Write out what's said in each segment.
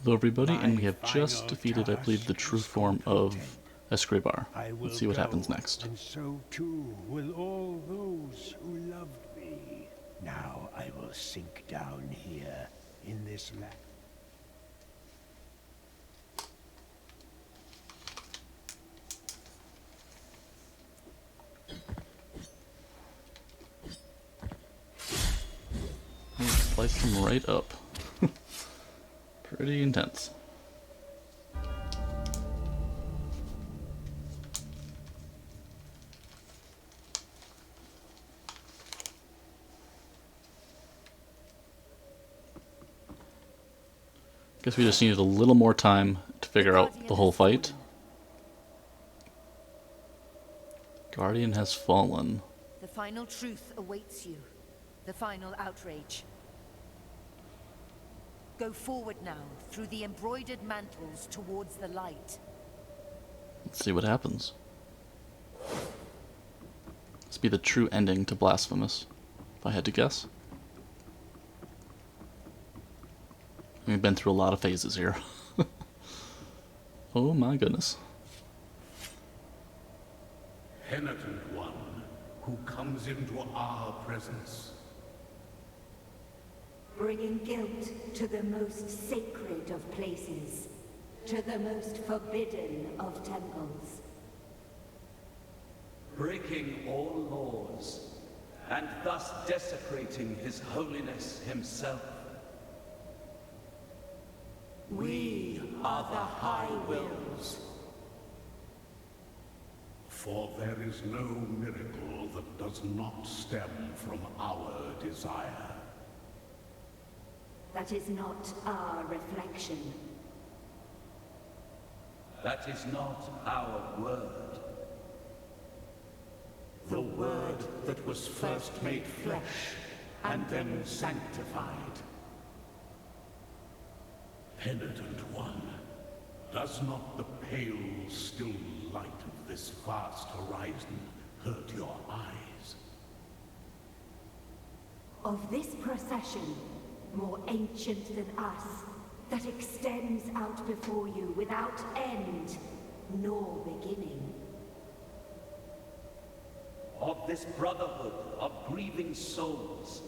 Hello everybody, and we My have just final defeated, I believe, the task true is form of complete. Escribar. I will Let's see what happens go, next. and so too will all those who loved me. Now I will sink down here in this land. Slice them right up. Pretty intense. Guess we just needed a little more time to figure out the whole fight. Guardian has fallen. The final truth awaits you. The final outrage. Go forward now, through the embroidered mantles towards the light. Let's see what happens. This be the true ending to Blasphemous, if I had to guess. We've been through a lot of phases here. Oh my goodness. Penitent One, who comes into our presence. Bringing guilt to the most sacred of places, to the most forbidden of temples. Breaking all laws, and thus desecrating His Holiness himself. We are the High Wills. For there is no miracle that does not stem from our desire. That is not our reflection. That is not our word. The word that was first made flesh and then sanctified. Penitent One, does not the pale, still light of this vast horizon hurt your eyes? Of this procession, more ancient than us, that extends out before you without end nor beginning. Of this brotherhood of grieving souls,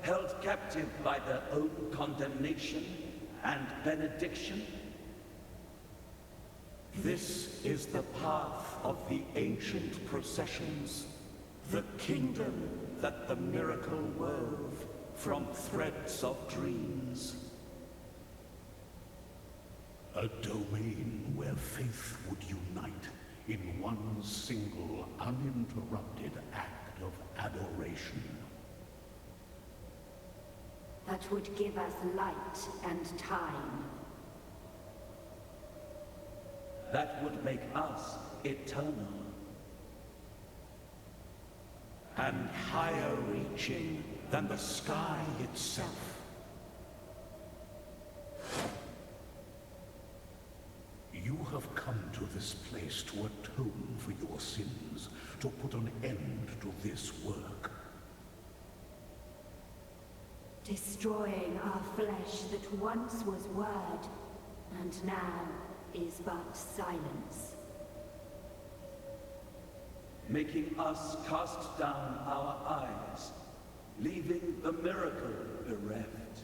held captive by their own condemnation and benediction. This is the path of the ancient processions, the kingdom that the miracle wove from threads of dreams. A domain where faith would unite in one single uninterrupted act of adoration. That would give us light and time. That would make us eternal. And higher reaching than the sky itself. You have come to this place to atone for your sins, to put an end to this work. Destroying our flesh that once was word, and now is but silence. Making us cast down our eyes, leaving the miracle bereft.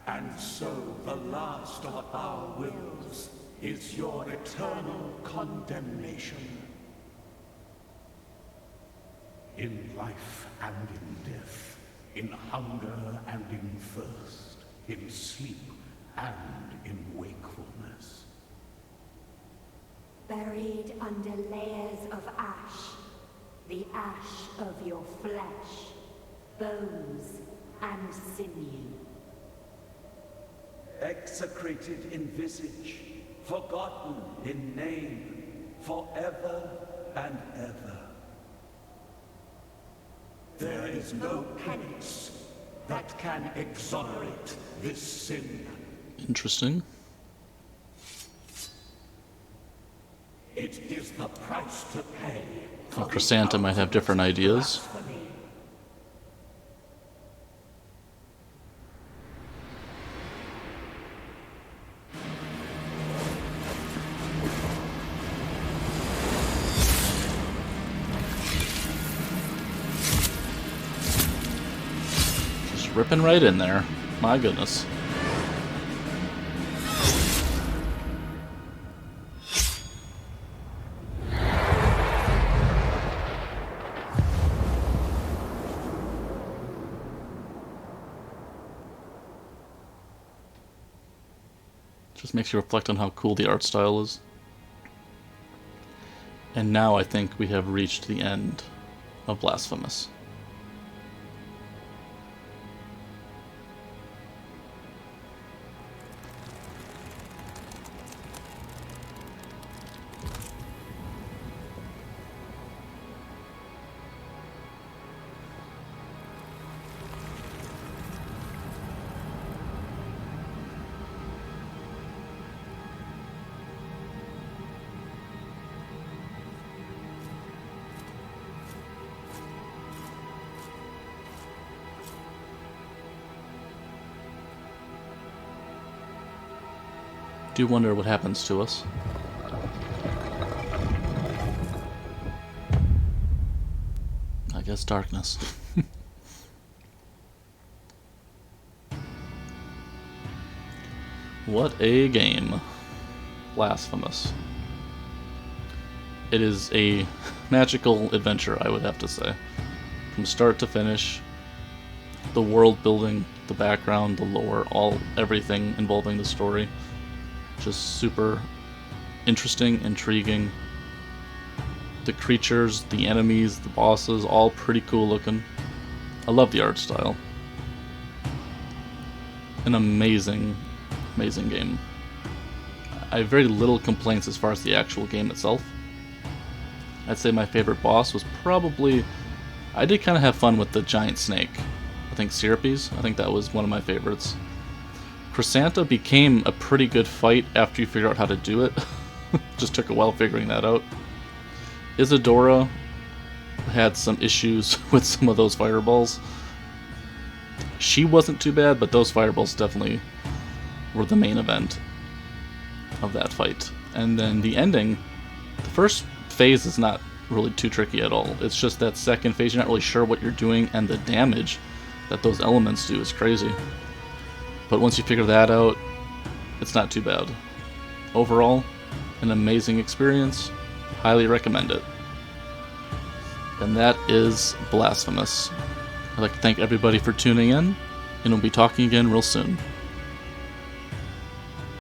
And so the last of our wills is your eternal condemnation. In life and in death, in hunger and in thirst, in sleep and in wakefulness. Buried under layers of ash, the ash of your flesh, bones and sinew. Execrated in visage, forgotten in name, forever and ever. There is no penance that can exonerate this sin. Interesting. It is the price to pay. Well, Chrysanta might have different ideas. ripping right in there. My goodness. Just makes you reflect on how cool the art style is. And now I think we have reached the end of Blasphemous. Do wonder what happens to us. I guess darkness. What a game. Blasphemous. It is a magical adventure, I would have to say. From start to finish, the world building, the background, the lore, everything involving the story. Just super interesting, intriguing. The creatures, the enemies, the bosses, all pretty cool looking. I love the art style. An amazing, amazing game. I have very little complaints as far as the actual game itself. I'd say my favorite boss was probably... I did kind of have fun with the giant snake. I think Serapes, I think that was one of my favorites. Chrysanta became a pretty good fight after you figure out how to do it. Just took a while figuring that out. Isadora had some issues with some of those fireballs. She wasn't too bad, but those fireballs definitely were the main event of that fight. And then the ending, the first phase is not really too tricky at all. It's just that second phase, you're not really sure what you're doing, and the damage that those elements do is crazy. But once you figure that out, it's not too bad. Overall, an amazing experience. Highly recommend it. And that is Blasphemous. I'd like to thank everybody for tuning in, and we'll be talking again real soon.